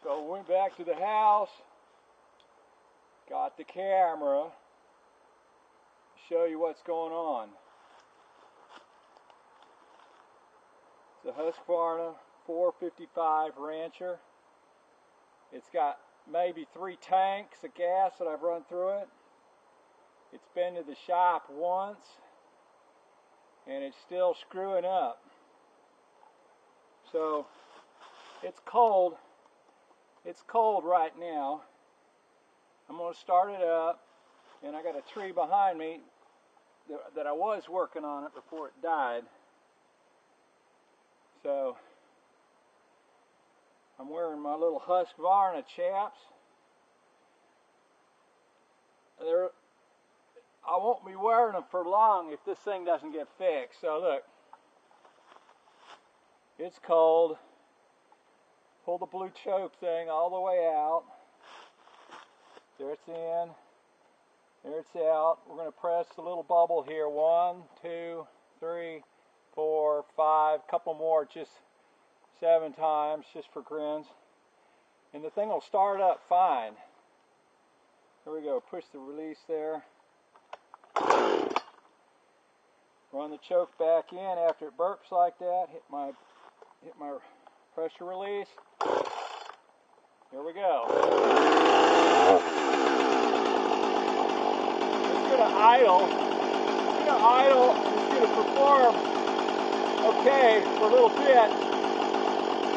So we went back to the house, got the camera to show you what's going on. It's a Husqvarna 455 Rancher. It's got maybe 3 tanks of gas that I've run through it. It's been to the shop once and it's still screwing up. So it's cold. It's cold right now. I'm going to start it up, and I got a tree behind me that I was working on it before it died. So I'm wearing my little Husqvarna chaps. I won't be wearing them for long if this thing doesn't get fixed. So look, it's cold. Pull the blue choke thing all the way out. There it's in. There it's out. We're going to press the little bubble here. 1, 2, 3, 4, 5. Couple more, just 7 times, just for grins. And the thing will start up fine. Here we go. Push the release there. Run the choke back in after it burps like that. Hit my pressure release. Here we go. It's going to idle. It's going to idle. It's going to perform okay for a little bit.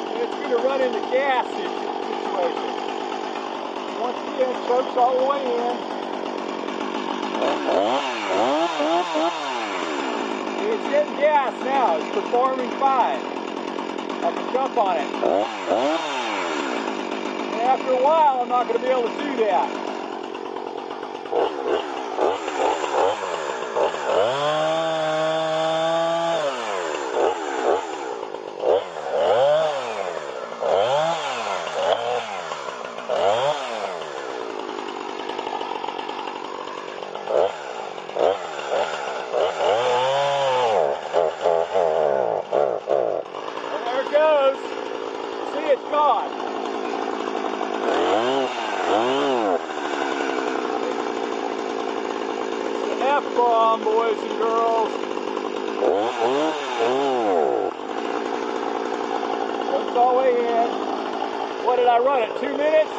And it's going to run into gas situation. Once again, choke's all the way in. It's getting gas now. It's performing fine. I can jump on it. And after a while, I'm not going to be able to do that. It's gone. It's an F-bomb, boys and girls. It's all the way in. What did I run it? 2 minutes?